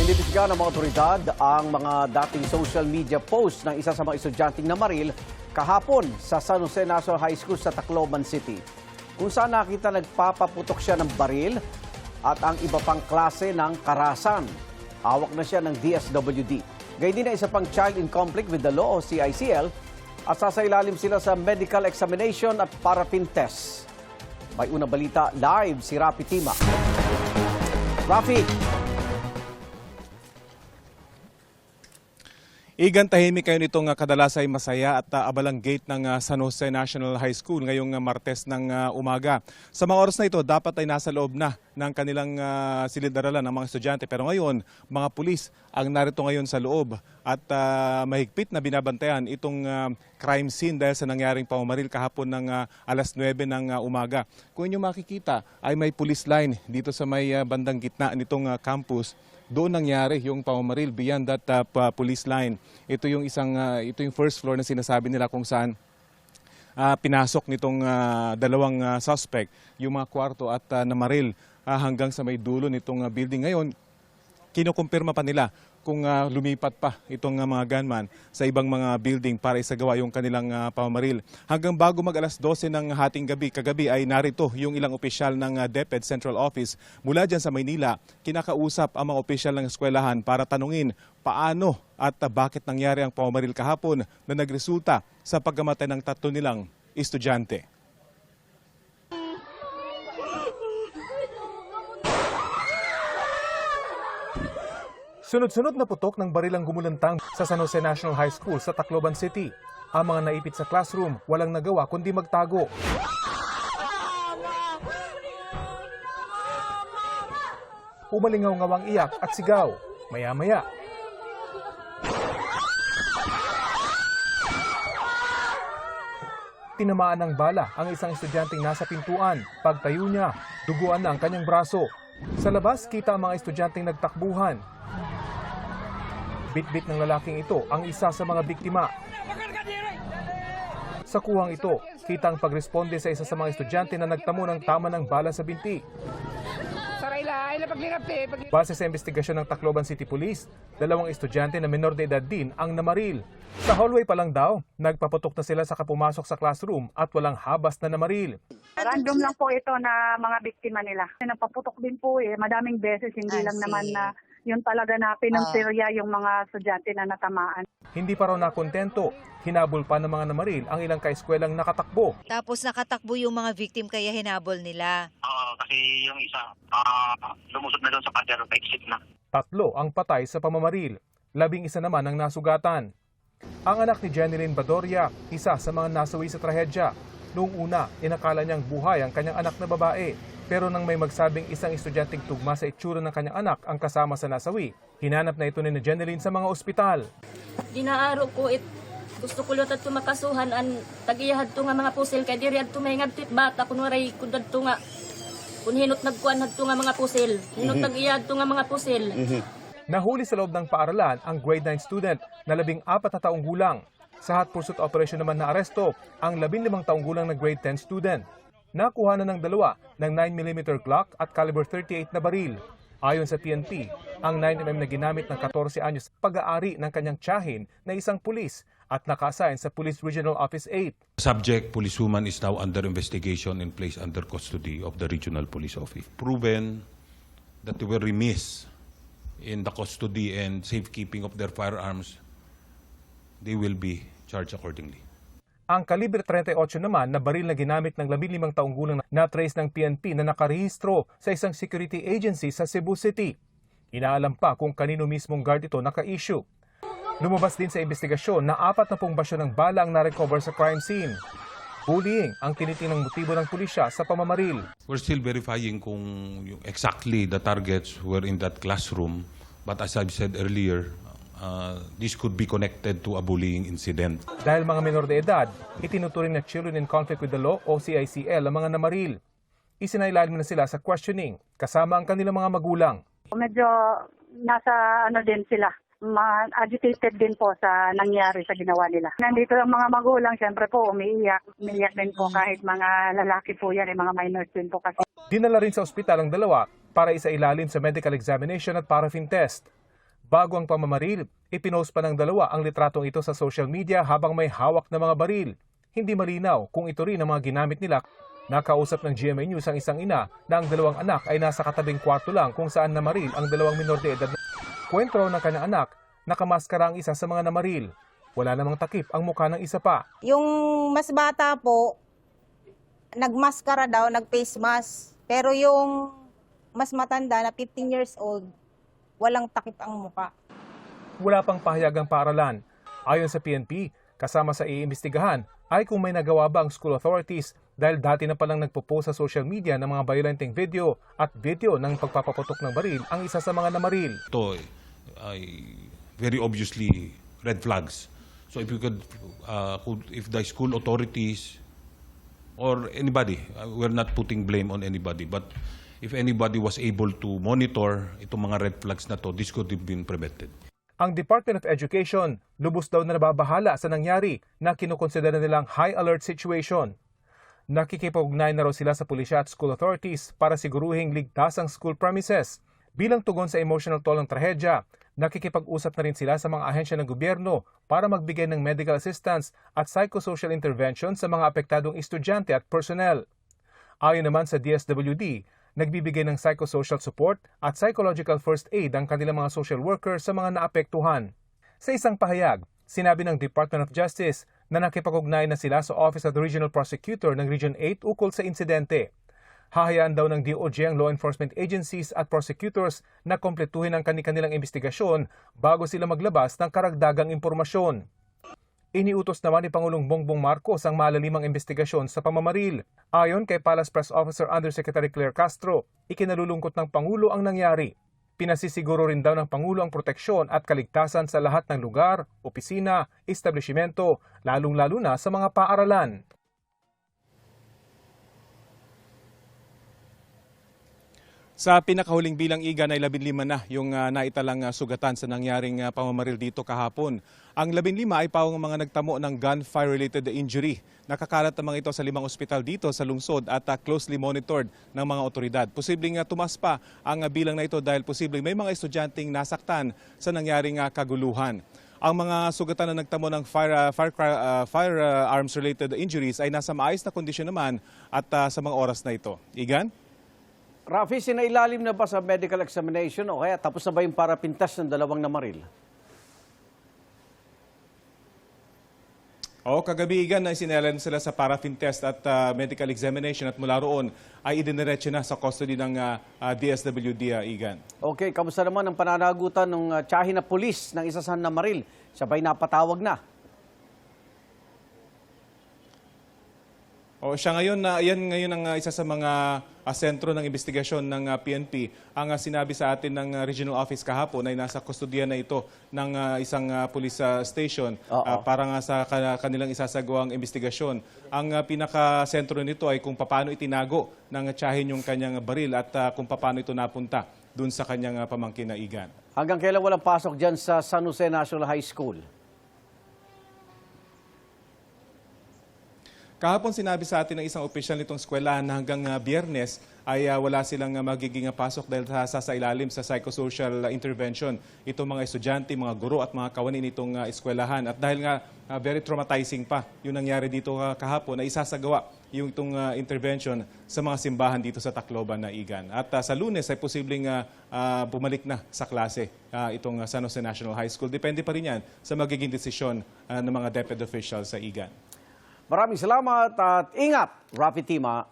Inimbestigahan ng mga otoridad ang mga dating social media post ng isa sa mga estudyanteng namaril kahapon sa San Jose National High School sa Tacloban City. Kung saan nakita nagpapaputok siya ng baril at ang iba pang klase ng karasan. Hawak na siya ng DSWD. Gayun din na isa pang child in conflict with the law o CICL at sasailalim sila sa medical examination at paraffin test. May unang balita live si Rafi Tima. Rafi! Igan, tahimik kayo nitong kadalasay masaya at abalang gate ng San Jose National High School ngayong Martes ng umaga. Sa mga oras na ito, dapat ay nasa loob na ng kanilang silid-aralan ng mga estudyante. Pero ngayon, mga pulis ang narito ngayon sa loob at mahigpit na binabantayan itong crime scene dahil sa nangyaring pamamaril kahapon ng alas 9 ng umaga. Kung inyo makikita, ay may police line dito sa may bandang gitna nitong campus. Doon nangyari yung pamamaril beyond that police line. Ito yung first floor na sinasabi nila kung saan pinasok nitong dalawang suspect yung mga kwarto at namaril hanggang sa may dulo nitong building. Ngayon, kinukumpirma pa nila kung lumipat pa itong mga gunman sa ibang mga building para isagawa yung kanilang pamamaril. Hanggang bago mag alas 12 ng hating gabi, kagabi ay narito yung ilang opisyal ng DepEd Central Office mula dyan sa Maynila. Kinakausap ang mga opisyal ng eskwelahan para tanungin paano at bakit nangyari ang pamamaril kahapon na nagresulta sa pagkamatay ng 3 nilang estudyante. Sunod-sunod na putok ng barilang gumulantang sa San Jose National High School sa Tacloban City. Ang mga naipit sa classroom walang nagawa kundi magtago. Umalingaw-ngawang iyak at sigaw. Maya-maya, tinamaan ng bala ang isang estudyanteng nasa pintuan. Pagtayo niya, duguan na ang kanyang braso. Sa labas, kita ang mga estudyanteng nagtakbuhan. Bit-bit ng lalaking ito ang isa sa mga biktima. Sa kuhang ito, kita ang pagresponde sa isa sa mga estudyante na nagtamo ng tama ng bala sa binti. Base sa investigasyon ng Tacloban City Police, 2 estudyante na menor de edad din ang namaril. Sa hallway pa lang daw, nagpaputok na sila sa kapumasok sa classroom at walang habas na namaril. Random lang po ito na mga biktima nila. Nagpaputok din po madaming beses, hindi lang naman na yun talaga na pinanserya yung mga estudyante na natamaan. Hindi pa raw nakontento, hinabol pa ng mga namaril ang ilang kaeskwelang nakatakbo. Tapos nakatakbo yung mga victim kaya hinabol nila. Kasi yung isa, lumusot na doon sa patero, pa-exit na. 3 ang patay sa pamamaril, 11 naman ang nasugatan. Ang anak ni Jeneline Badoria, isa sa mga nasawi sa trahedya. Noong una, inakala niyang buhay ang kanyang anak na babae. Pero nang may magsabing isang estudyanteng tugma sa itsura ng kanyang anak ang kasama sa nasawi, hinanap na ito ni Jeneline sa mga ospital. Dinaaro ko gusto ko lutat tumakasuhan an tagiyahad to nga mga pusil kay diri adto may ngadtit bata kunwaray kudad to nga kun hinot nagkuan hadto nga mga pusil hinot tagiyahad to nga mga pusil. Nahuli sa loob ng paaralan ang grade 9 student na 14 na taong gulang. Sa hot pursuit operation naman na aresto ang 15 taong gulang na grade 10 student. Nakuha na ng 2 ng 9mm Glock at caliber 38 na baril. Ayon sa PNP, ang 9mm na ginamit ng 14 anyos pag-aari ng kanyang tiyahin na isang pulis at naka-assign sa Police Regional Office 8. Subject policewoman is now under investigation and placed under custody of the Regional Police Office. Proven that they were remiss in the custody and safekeeping of their firearms, they will be charged accordingly. Ang kaliber 38 naman na baril na ginamit ng 15 taong gulang na trace ng PNP na nakarehistro sa isang security agency sa Cebu City. Inaalam pa kung kanino mismong guard ito naka-issue. Lumabas din sa investigasyon na 40 basyo ng bala ang na-recover sa crime scene. Bullying ang tinitingnan motibo ng pulisya sa pamamaril. We're still verifying kung exactly the targets were in that classroom, but as I've said earlier, this could be connected to a bullying incident. Dahil mga menor de edad, itinuturing na children in conflict with the law o CICL ang mga namaril. Isinailalim na sila sa questioning kasama ang kanilang mga magulang. Medyo nasa din sila, agitated din po sa nangyari sa ginawa nila. Nandito ang mga magulang, siyempre po umiiyak din po kahit mga lalaki po yan, mga minors din po kasi. Dinala rin sa ospital ang 2 para isailalim sa medical examination at paraffin test. Bago ang pamamaril, ipinost pa ng dalawa ang litratong ito sa social media habang may hawak na mga baril. Hindi malinaw kung ito rin ang mga ginamit nila. Nakausap ng GMA News ang isang ina na ang dalawang anak ay nasa katabing kwarto lang kung saan namaril ang dalawang minor de edad. Kwento raw ng kanyang anak, nakamaskara ang isa sa mga namaril. Wala namang takip ang mukha ng isa pa. Yung mas bata po, nagmaskara daw, nag-face mask. Pero yung mas matanda na 15 years old, walang takip ang mukha. Wala pang pahayagang paaralan. Ayon sa PNP, kasama sa iimbestigahan ay kung may nagawa ba ang school authorities dahil dati na palang nagpo-post sa social media ng mga violenteng video at video ng pagpapaputok ng baril ang isa sa mga namaril. Ito ay very obviously red flags. So if you if the school authorities or anybody, we're not putting blame on anybody, but if anybody was able to monitor itong mga red flags na to, this could have been prevented. Ang Department of Education, lubos daw na nababahala sa nangyari na kinukonsidera nilang high alert situation. Nakikipag-ugnay na raw sila sa pulisya at school authorities para siguruhing ligtas ang school premises. Bilang tugon sa emotional toll ng trahedya, nakikipag-usap na rin sila sa mga ahensya ng gobyerno para magbigay ng medical assistance at psychosocial intervention sa mga apektadong estudyante at personnel. Ayon naman sa DSWD, nagbibigay ng psychosocial support at psychological first aid ang kanilang mga social workers sa mga naapektuhan. Sa isang pahayag, sinabi ng Department of Justice na nakipag-ugnay na sila sa Office of the Regional Prosecutor ng Region 8 ukol sa insidente. Hahayaan daw ng DOJ ang law enforcement agencies at prosecutors na kompletuhin ang kanilang investigasyon bago sila maglabas ng karagdagang impormasyon. Iniutos naman ni Pangulong Bongbong Marcos ang malalimang investigasyon sa pamamaril. Ayon kay Palace Press Officer Undersecretary Claire Castro, ikinalulungkot ng Pangulo ang nangyari. Pinasisiguro rin daw ng Pangulo ang proteksyon at kaligtasan sa lahat ng lugar, opisina, establishmento, lalong-lalo na sa mga paaralan. Sa pinakahuling bilang igan ay 15 na yung naitalang sugatan sa nangyaring pamamaril dito kahapon. Ang 15 ay pawang mga nagtamo ng gunfire-related injury. Nakakalat ang mga ito sa 5 ospital dito sa lungsod at closely monitored ng mga otoridad. Posibleng tumas pa ang bilang na ito dahil posibleng may mga estudyanteng nasaktan sa nangyaring kaguluhan. Ang mga sugatan na nagtamo ng firearms-related injuries ay nasa maayos na kondisyon naman at sa mga oras na ito. Igan? Rafi, sinailalim na ba sa medical examination o kaya tapos na ba yung parapintas ng dalawang namaril? Kagabi igan na sinailalim sila sa paraffin test at medical examination at mula roon ay idiniretso na sa custody ng DSWD igan. Okay, kamusta naman ang pananagutan ng tiyahin na pulis ng isa sa namaril? Sabay napatawag na. Siya ngayon yan ngayon ang isa sa mga sentro ng investigasyon ng PNP. Ang sinabi sa atin ng regional office kahapon ay nasa kustodiya na ito ng isang police station para nga sa kanilang isasagawang investigasyon. Ang pinaka-sentro nito ay kung paano itinago ng tiyahin yung kanyang baril at kung paano ito napunta dun sa kanyang pamangkin na igan. Hanggang kailan walang pasok dyan sa San Jose National High School? Kahapon sinabi sa atin ng isang opisyal nitong eskwelahan na hanggang Biyernes ay wala silang magiging pasok dahil sa ilalim sa psychosocial intervention. Itong mga estudyante, mga guro at mga kawani nitong eskwelahan. At dahil nga very traumatizing pa yung nangyari dito kahapon na isasagawa yung itong intervention sa mga simbahan dito sa Tacloban na igan. At sa Lunes ay posibleng bumalik na sa klase itong San Jose National High School. Depende pa rin yan sa magiging desisyon ng mga DepEd officials sa igan. Maraming salamat at ingat, Rafi Tima.